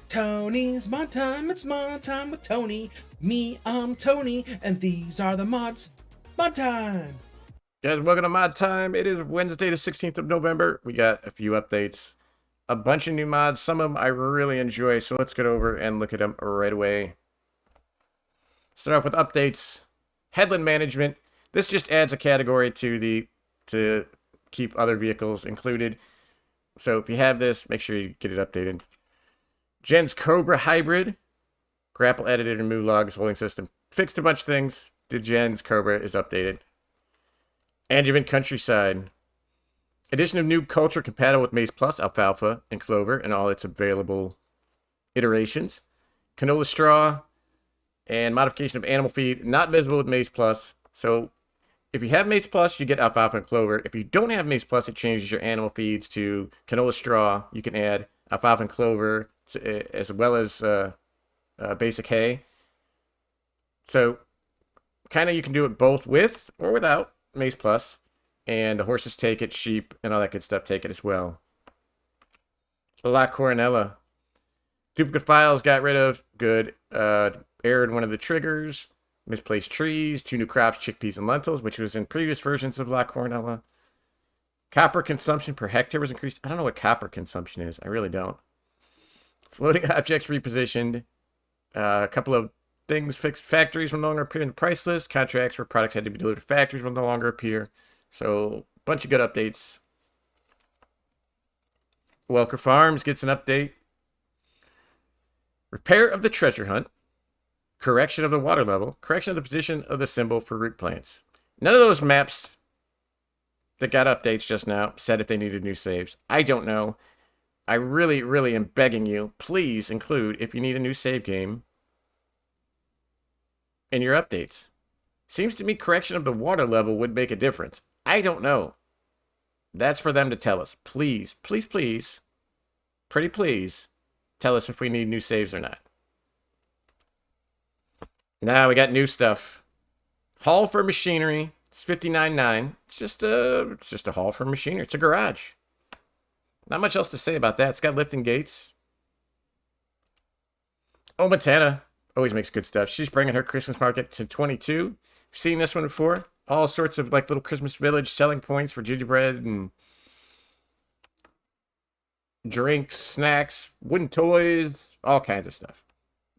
Tony's Mod Time, it's Mod Time with Tony. Me, I'm Tony, and these are the mods. Mod Time! Guys, welcome to Mod Time. It is Wednesday, the 16th of November. We got a few updates, a bunch of new mods. Some of them I really enjoy, so let's get over and look at them right away. Start off with updates. Headland management. This just adds a category to keep other vehicles included. So if you have this, make sure you get it updated. Gen's Cobra Hybrid. Grapple edited and move logs holding system. Fixed a bunch of things. The Gen's Cobra is updated. Angevin Countryside. Addition of new culture compatible with Maize Plus, Alfalfa, and Clover, and all its available iterations. Canola Straw. And modification of animal feed. Not visible with Maize Plus. So if you have Maize Plus, you get Alfalfa and Clover. If you don't have Maize Plus, it changes your animal feeds to Canola Straw. You can add Alfalfa and Clover, as well as basic hay. So kind of you can do it both with or without Maize Plus, and the horses take it, sheep and all that good stuff take it as well. La Coronella. Duplicate files got rid of. Good. Errored one of the triggers. Misplaced trees. 2 new crops, chickpeas and lentils, which was in previous versions of La Coronella. Copper consumption per hectare was increased. I don't know what copper consumption is. I really don't. Floating objects repositioned. A couple of things fixed. Factories will no longer appear in the price list. Contracts where products had to be delivered to factories will no longer appear. So, a bunch of good updates. Welker Farms gets an update. Repair of the treasure hunt. Correction of the water level. Correction of the position of the symbol for root plants. None of those maps that got updates just now said if they needed new saves. I don't know. I really, really am begging you, please include if you need a new save game in your updates. Seems to me correction of the water level would make a difference. I don't know. That's for them to tell us. Please, please, please, pretty please, tell us if we need new saves or not. Now we got new stuff. Haul for machinery. It's $59.9. It's just a haul for machinery. It's a garage. Not much else to say about that. It's got lifting gates. Oh, Montana always makes good stuff. She's bringing her Christmas market to 22. Seen this one before. All sorts of like little Christmas village selling points for gingerbread and drinks, snacks, wooden toys, all kinds of stuff.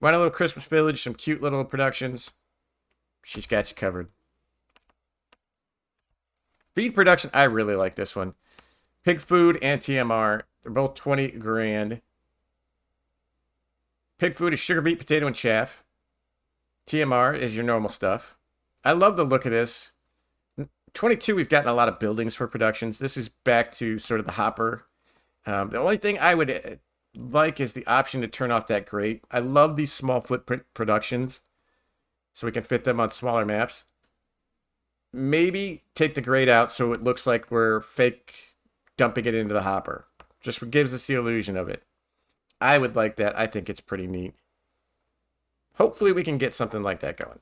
Run a little Christmas village, some cute little productions. She's got you covered. Feed production, I really like this one. Pig food and TMR, they're both 20 grand. Pig food is sugar beet, potato, and chaff. TMR is your normal stuff. I love the look of this. 22, we've gotten a lot of buildings for productions. This is back to sort of the hopper. The only thing I would like is the option to turn off that grate. I love these small footprint productions, so we can fit them on smaller maps. Maybe take the grate out so it looks like we're fake dumping it into the hopper. Just gives us the illusion of it. I would like that. I think it's pretty neat. Hopefully we can get something like that going.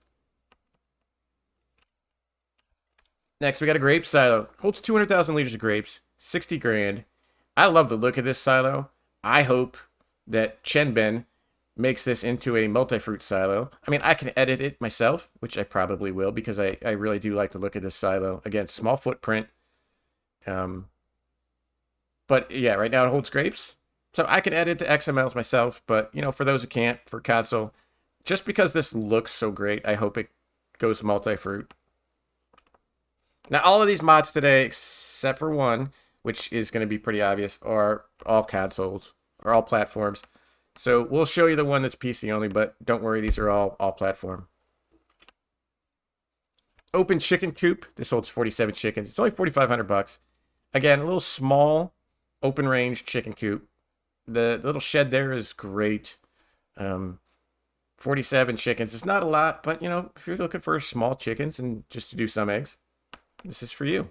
Next, we got a grape silo. Holds 200,000 liters of grapes. 60 grand. I love the look of this silo. I hope that Chenben makes this into a multi-fruit silo. I mean, I can edit it myself, which I probably will, because I really do like the look of this silo. Again, small footprint. But yeah, right now it holds grapes. So I can edit the XMLs myself, but, you know, for those who can't, for console, just because this looks so great, I hope it goes multi-fruit. Now, all of these mods today, except for one, which is going to be pretty obvious, are all consoles, or all platforms. So we'll show you the one that's PC only, but don't worry, these are all platform. Open chicken coop. This holds 47 chickens. It's only $4,500. Again, a little small, open range chicken coop. The little shed there is great. 47 chickens. It's not a lot, but you know, if you're looking for small chickens and just to do some eggs, this is for you.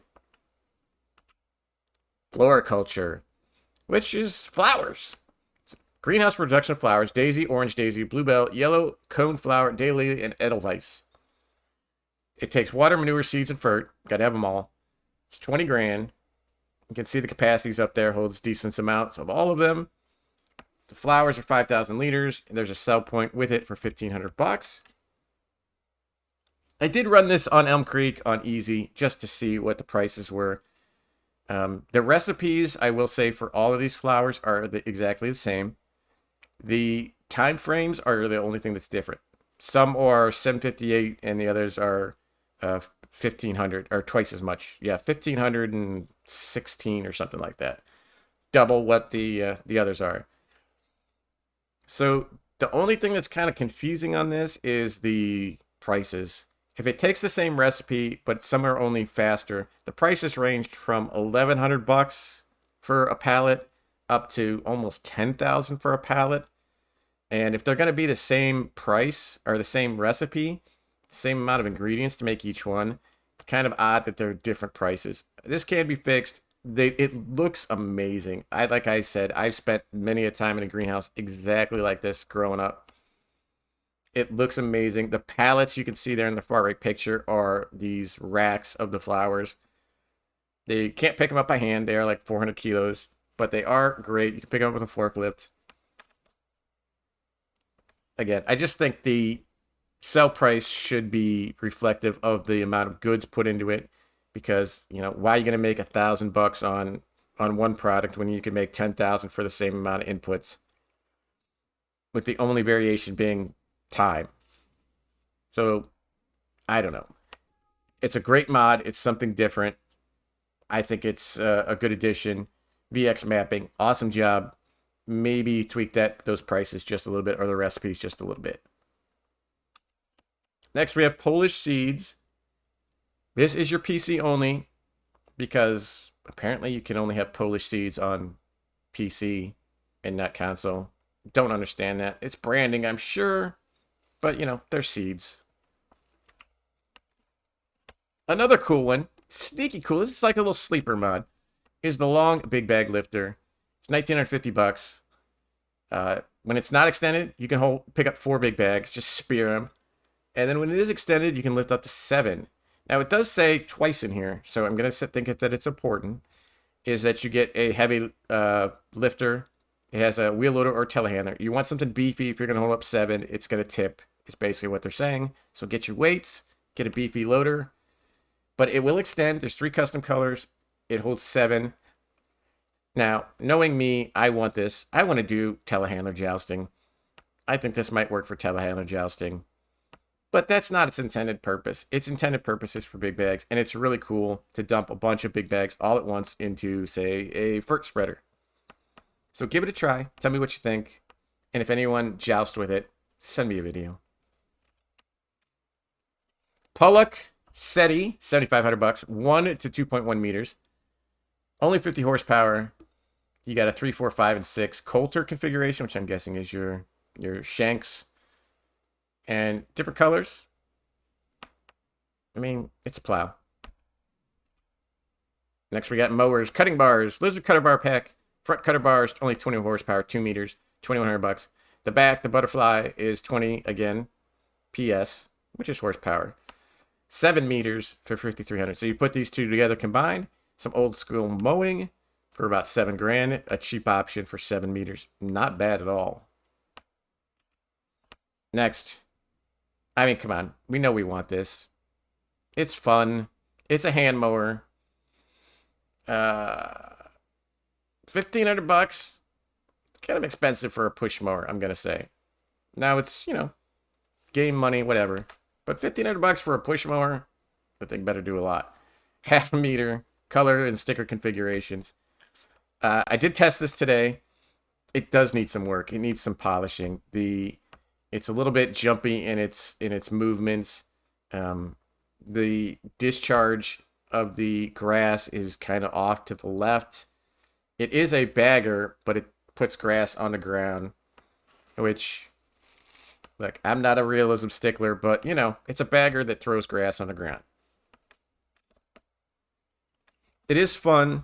Floriculture, which is flowers. Greenhouse production of flowers: daisy, orange daisy, bluebell, yellow cone flower, daylily, and edelweiss. It takes water, manure, seeds, and fert. Gotta have them all. It's 20 grand. You can see the capacities up there. Holds decent amounts of all of them. The flowers are 5,000 liters, and there's a sell point with it for 1,500 bucks. I did run this on Elm Creek on easy just to see what the prices were. The recipes, I will say, for all of these flowers are exactly the same. The time frames are the only thing that's different. Some are 758 and the others are 1,500, or twice as much. Yeah, 1,516 or something like that. Double what the others are. So the only thing that's kind of confusing on this is the prices. If it takes the same recipe, but some are only faster, the prices ranged from 1,100 bucks for a pallet up to almost 10,000 for a pallet. And if they're going to be the same price or the same recipe, same amount of ingredients to make each one, it's kind of odd that they're different prices. This can be fixed. It looks amazing. Like I said, I've spent many a time in a greenhouse exactly like this growing up. It looks amazing. The pallets you can see there in the far right picture are these racks of the flowers. They can't pick them up by hand. They are like 400 kilos, but they are great. You can pick them up with a forklift. Again, I just think the sell price should be reflective of the amount of goods put into it, because, you know, why are you going to make $1,000 on one product when you can make 10,000 for the same amount of inputs, with the only variation being time? So I don't know. It's a great mod. It's something different. I think it's a good addition. VX mapping, awesome job. Maybe tweak those prices just a little bit, or the recipes just a little bit. Next, we have Polish seeds. This is your PC only, because apparently you can only have Polish seeds on PC and not console. Don't understand that. It's branding, I'm sure, but you know, they're seeds. Another cool one, sneaky cool, this is like a little sleeper mod, is the long big bag lifter. It's 1,950 bucks. When it's not extended, you can pick up 4 big bags, just spear them. And then when it is extended, you can lift up to 7. Now, it does say twice in here, so I'm going to think that it's important, is that you get a heavy lifter. It has a wheel loader or telehandler. You want something beefy. If you're going to hold up 7, it's going to tip. It's basically what they're saying. So get your weights, get a beefy loader. But it will extend. There's 3 custom colors. It holds 7. Now, knowing me, I want this. I want to do telehandler jousting. I think this might work for telehandler jousting. But that's not its intended purpose. Its intended purpose is for big bags, and it's really cool to dump a bunch of big bags all at once into, say, a fert spreader. So give it a try. Tell me what you think. And if anyone jousts with it, send me a video. Pollock SETI, 7,500 bucks, 1 to 2.1 meters. Only 50 horsepower. You got a 3, 4, 5, and 6 Coulter configuration, which I'm guessing is your shanks. And different colors. I mean, it's a plow. Next, we got mowers, cutting bars, lizard cutter bar pack, front cutter bars, only 20 horsepower, 2 meters, 2,100 bucks. The back, the butterfly, is 20 again, PS, which is horsepower. 7 meters for 5,300. So you put these two together combined, some old school mowing for about 7 grand, a cheap option for 7 meters. Not bad at all. Next. I mean, come on. We know we want this. It's fun. It's a hand mower. 1,500 bucks. It's kind of expensive for a push mower, I'm going to say. Now it's, you know, game money, whatever. But 1,500 bucks for a push mower, I think better do a lot. Half a meter, color and sticker configurations. I did test this today. It does need some work. It needs some polishing. It's a little bit jumpy in its movements. The discharge of the grass is kind of off to the left. It is a bagger, but it puts grass on the ground, which, look, I'm not a realism stickler, but, you know, it's a bagger that throws grass on the ground. It is fun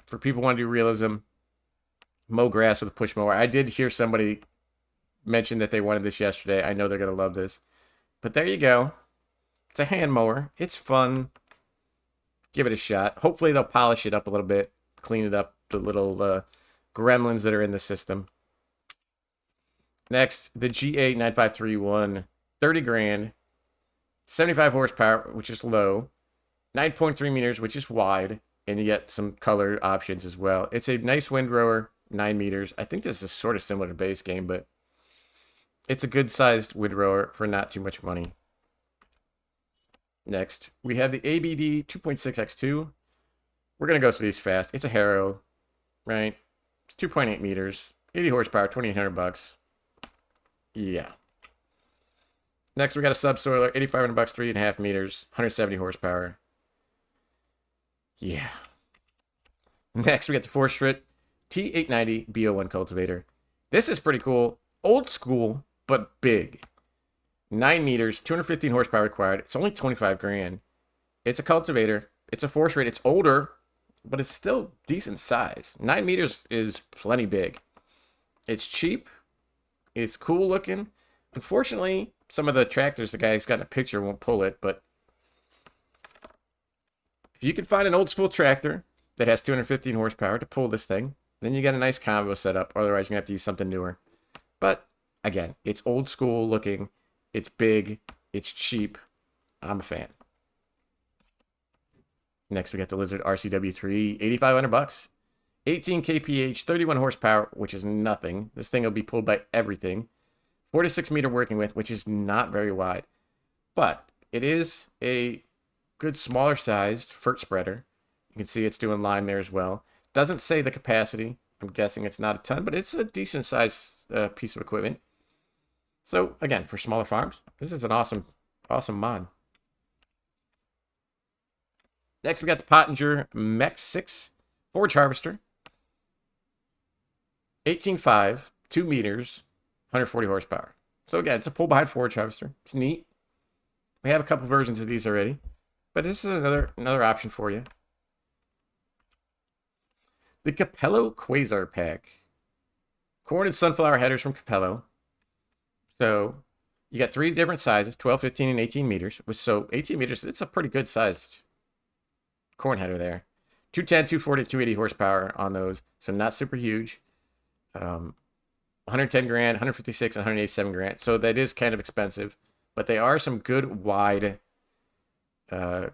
for people who want to do realism. Mow grass with a push mower. I did hear somebody mentioned that they wanted this yesterday. I know they're going to love this. But there you go. It's a hand mower. It's fun. Give it a shot. Hopefully they'll polish it up a little bit. Clean it up, the little gremlins that are in the system. Next, the GA9531, 30 grand, 75 horsepower, which is low, 9.3 meters, which is wide, and you get some color options as well. It's a nice windrower, 9 meters. I think this is sort of similar to base game, but it's a good-sized windrower for not too much money. Next, we have the ABD 2.6x2. We're going to go through these fast. It's a Harrow, right? It's 2.8 meters, 80 horsepower, 2,800 bucks. Yeah. Next, we got a subsoiler, 8,500 bucks, 3.5 meters, 170 horsepower. Yeah. Next, we got the Forestrit T890 BO1 cultivator. This is pretty cool. Old school, but big. 9 meters, 215 horsepower required. It's only 25 grand. It's a cultivator. It's a Forestrit. It's older, but it's still decent size. 9 meters is plenty big. It's cheap. It's cool looking. Unfortunately, some of the tractors the guy's got in a picture won't pull it, but if you can find an old school tractor that has 215 horsepower to pull this thing, then you got a nice combo set up. Otherwise, you're going to have to use something newer. But again, it's old school looking. It's big. It's cheap. I'm a fan. Next, we got the Lizard RCW3, 8,500 bucks. 18 kph, 31 horsepower, which is nothing. This thing will be pulled by everything. 4 to 6 meter working width, which is not very wide. But it is a good smaller sized FERT spreader. You can see it's doing line there as well. Doesn't say the capacity. I'm guessing it's not a ton, but it's a decent sized piece of equipment. So again, for smaller farms, this is an awesome mod. Next, we got the Pottinger Mech 6 forage harvester. 18.5, 2 meters, 140 horsepower. So again, it's a pull-behind forage harvester. It's neat. We have a couple versions of these already, but this is another option for you. The Capello Quasar Pack. Corn and sunflower headers from Capello. So you got 3 different sizes, 12, 15, and 18 meters. So 18 meters, it's a pretty good sized corn header there. 210, 240, 280 horsepower on those. So not super huge. 110 grand, 156, and 187 grand. So that is kind of expensive. But they are some good wide corn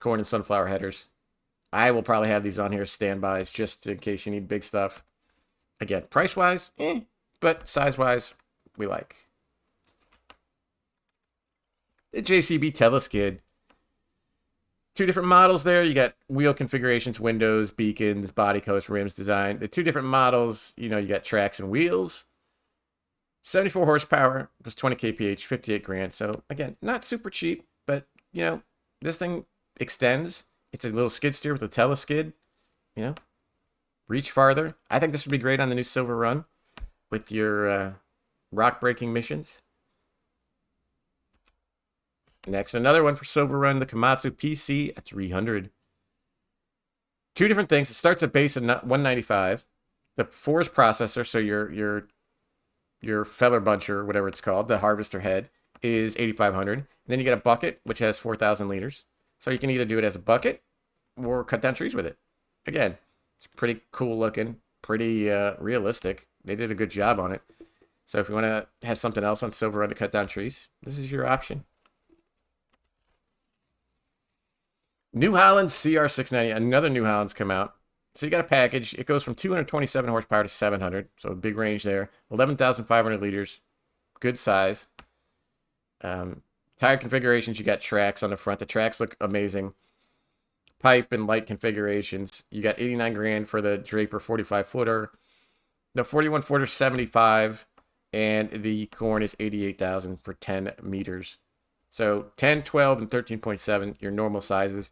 and sunflower headers. I will probably have these on here as standbys just in case you need big stuff. Again, price-wise, but size-wise, we like. The JCB Teleskid. 2 different models there. You got wheel configurations, windows, beacons, body coats, rims design. The 2 different models, you got tracks and wheels. 74 horsepower, was 20 kph, 58 grand. So again, not super cheap, but this thing extends. It's a little skid steer with a teleskid. Reach farther. I think this would be great on the new Silver Run with your rock breaking missions. Next, another one for Silver Run, the Komatsu PC at 300. 2 different things. It starts at base at 195. The forest processor, so your feather buncher, whatever it's called, the harvester head, is 8,500. And then you get a bucket, which has 4,000 liters. So you can either do it as a bucket or cut down trees with it. Again, it's pretty cool looking, pretty realistic. They did a good job on it. So if you want to have something else on Silver Run to cut down trees, this is your option. New Holland CR690, another New Holland's come out. So you got a package. It goes from 227 horsepower to 700. So a big range there. 11,500 liters. Good size. Tire configurations, you got tracks on the front. The tracks look amazing. Pipe and light configurations. You got 89 grand for the Draper 45 footer. The 41 footer 75. And the corn is 88,000 for 10 meters. So 10, 12, and 13.7, your normal sizes.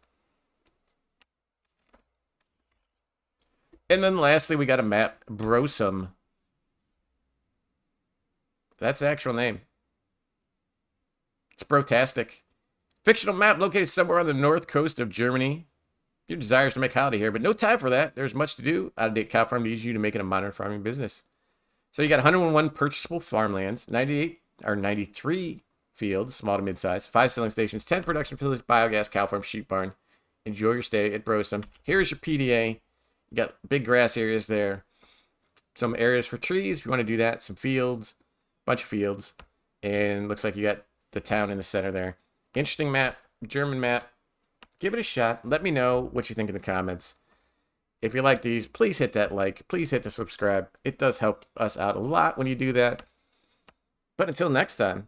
And then lastly, we got a map, Brosum. That's the actual name. It's brotastic. Fictional map located somewhere on the north coast of Germany. Your desire is to make holiday here, but no time for that. There's much to do. Out-of-date cow farm needs you to make it a modern farming business. So you got 101 purchasable farmlands, 93 fields, small to mid-size, 5 selling stations, 10 production facilities, biogas, cow farm, sheep barn. Enjoy your stay at Brosum. Here's your PDA. You got big grass areas there. Some areas for trees if you want to do that. Some fields. bunch of fields, and looks like you got the town in the center there. Interesting map, German map. Give it a shot. Let me know what you think in the comments. If you like these, please hit that like. Please hit the subscribe. It does help us out a lot when you do that. But until next time,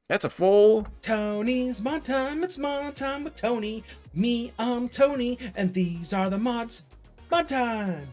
that's a full... Tony's Mod Time, it's Mod Time with Tony. Me, I'm Tony, and these are the mods. Mod Time!